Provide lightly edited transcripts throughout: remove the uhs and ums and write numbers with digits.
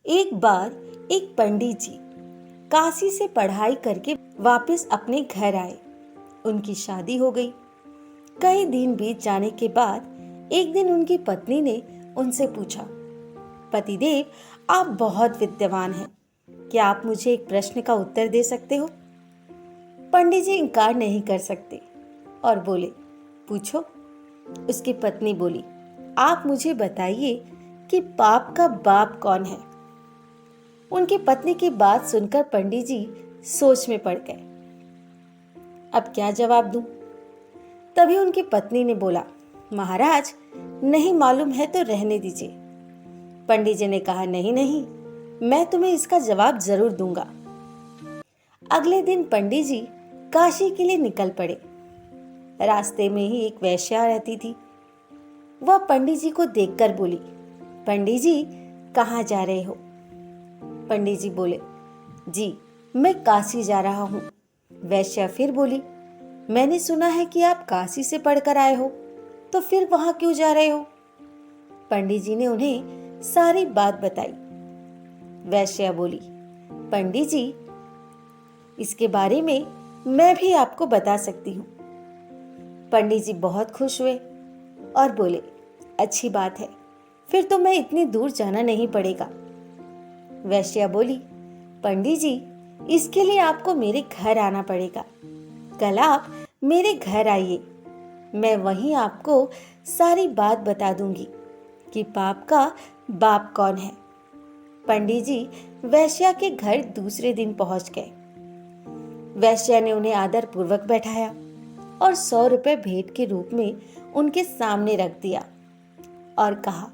एक बार एक पंडित जी काशी से पढ़ाई करके वापस अपने घर आए। उनकी शादी हो गई। कई दिन बीत जाने के बाद एक दिन उनकी पत्नी ने उनसे पूछा, पतिदेव, आप बहुत विद्वान हैं, क्या आप मुझे एक प्रश्न का उत्तर दे सकते हो? पंडित जी इनकार नहीं कर सकते और बोले, पूछो। उसकी पत्नी बोली, आप मुझे बताइए कि पाप का बाप कौन है? उनकी पत्नी की बात सुनकर पंडित जी सोच में पड़ गए। अब क्या जवाब दूं? तभी उनकी पत्नी ने बोला, महाराज, नहीं मालूम है तो रहने दीजिए। पंडित जी ने कहा, नहीं नहीं, मैं तुम्हें इसका जवाब जरूर दूंगा। अगले दिन पंडित जी काशी के लिए निकल पड़े। रास्ते में ही एक वेश्या रहती थी। वह पंडित जी को देखकर बोली, पंडित जी, कहाँ जा रहे हो? पंडित जी बोले, जी, मैं काशी जा रहा हूँ। वैश्या फिर बोली, मैंने सुना है कि आप काशी से पढ़कर आए हो, तो फिर वहां क्यों जा रहे हो? पंडित जी ने उन्हें सारी बात बताई। वैश्या बोली, पंडित जी, इसके बारे में मैं भी आपको बता सकती हूँ। पंडित जी बहुत खुश हुए और बोले, अच्छी बात है, फिर तो मैं इतनी दूर जाना नहीं पड़ेगा। वैश्या बोली, पंडित जी, इसके लिए आपको मेरे घर आना पड़ेगा। कल आप मेरे घर आइए, मैं वहीं आपको सारी बात बता दूंगी कि पाप का बाप कौन है। पंडित जी वैश्या के घर दूसरे दिन पहुंच गए। वैश्या ने उन्हें आदर पूर्वक बैठाया और 100 रुपए भेंट के रूप में उनके सामने रख दिया और कहा,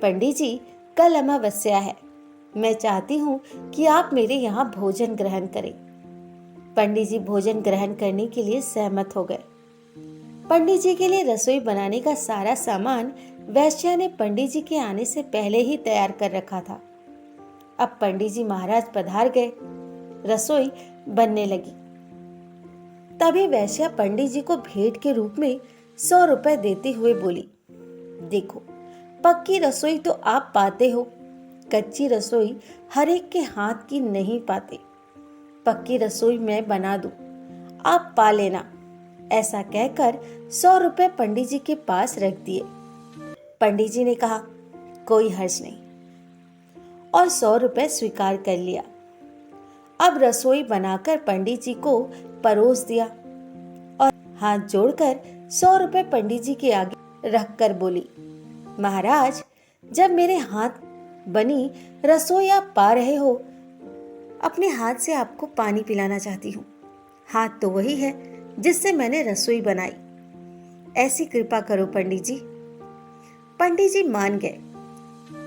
पंडित जी, कल अमावस्या है, मैं चाहती हूँ कि आप मेरे यहाँ भोजन ग्रहण करें। पंडित जी भोजन ग्रहण करने के लिए सहमत हो गए। पंडित जी के लिए रसोई बनाने का सारा सामान वैश्या ने पंडित जी के आने से पहले ही तैयार कर रखा था। अब पंडित जी महाराज पधार गए, रसोई बनने लगी। तभी वैश्या पंडित जी को भेंट के रूप में 100 रुपए देते हुए बोली, देखो, पक्की रसोई तो आप पाते हो, कच्ची रसोई हर एक के हाथ की नहीं पाते। पक्की रसोई मैं बना दूं, आप पा लेना। ऐसा कहकर 100 रुपए पंडित जी के पास रख दिए। पंडित जी ने कहा, कोई हर्ज नहीं, और 100 रुपए स्वीकार कर लिया। अब रसोई बनाकर पंडित जी को परोस दिया और हाथ जोड़कर 100 रुपए पंडित जी के आगे रखकर बोली, महाराज, जब मेरे हाथ बनी रसोई आप पा रहे हो, अपने हाथ से आपको पानी पिलाना चाहती हूँ। हाथ तो वही है जिससे मैंने रसोई बनाई, ऐसी कृपा करो पंडित जी। पंडित जी मान गए।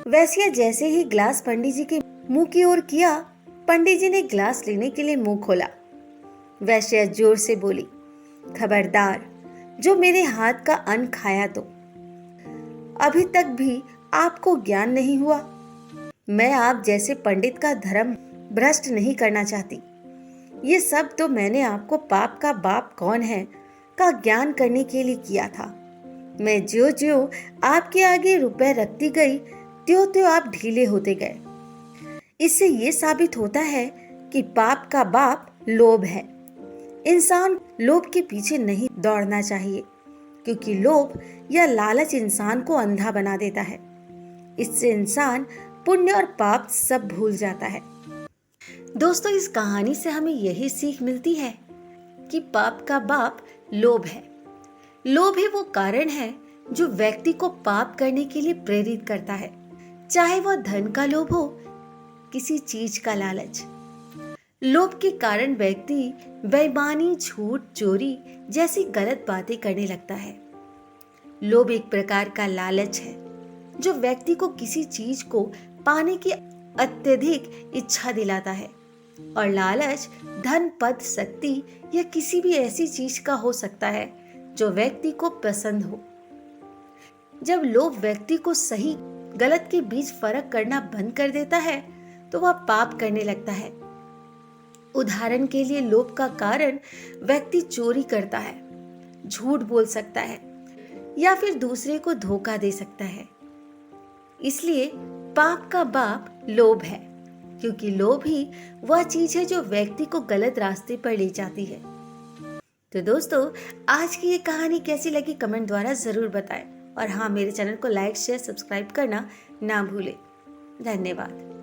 वैश्या जैसे ही ग्लास पंडित जी के मुंह की ओर किया, पंडित जी ने ग्लास लेने के लिए मुंह खोला। वैश्या जोर से बोली, खबरदार, जो मेरे हाथ का अन्न खाया तो अभी तक भी आपको ज्ञान नहीं हुआ। मैं आप जैसे पंडित का धर्म भ्रष्ट नहीं करना चाहती। ये सब तो मैंने आपको पाप का बाप कौन है का ज्ञान करने के लिए किया था। मैं ज्यों ज्यों आपके आगे रुपए रखती गई, त्यों त्यों आप ढीले होते गए। इससे ये साबित होता है कि पाप का बाप लोभ है। इंसान लोभ के पीछे नहीं दौड़ना चाहिए, क्योंकि लोभ या लालच इंसान को अंधा बना देता है। इससे इंसान पुण्य और पाप सब भूल जाता है। दोस्तों, इस कहानी से हमें यही सीख मिलती है कि पाप का बाप लोभ है। लोभ ही वो कारण है जो व्यक्ति को पाप करने के लिए प्रेरित करता है, चाहे वह धन का लोभ हो, किसी चीज का लालच। लोभ के कारण व्यक्ति बेईमानी, झूठ, चोरी जैसी गलत बातें करने लगता है। लोभ एक प्रकार का लालच है जो व्यक्ति को किसी चीज को पाने की अत्यधिक इच्छा दिलाता है, और लालच धन, पद, शक्ति या किसी भी ऐसी चीज का हो सकता है जो व्यक्ति को पसंद हो। जब लोभ व्यक्ति को सही गलत के बीच फर्क करना बंद कर देता है तो वह पाप करने लगता है। उदाहरण के लिए, लोभ का कारण व्यक्ति चोरी करता है, झूठ बोल सकता है या फिर दूसरे को धोखा दे सकता है। इसलिए पाप का बाप लोभ है, क्योंकि लोभ ही वह चीज है जो व्यक्ति को गलत रास्ते पर ले जाती है। तो दोस्तों, आज की ये कहानी कैसी लगी कमेंट द्वारा जरूर बताएं और हाँ, मेरे चैनल को लाइक शेयर सब्सक्राइब करना ना भूलें। धन्यवाद।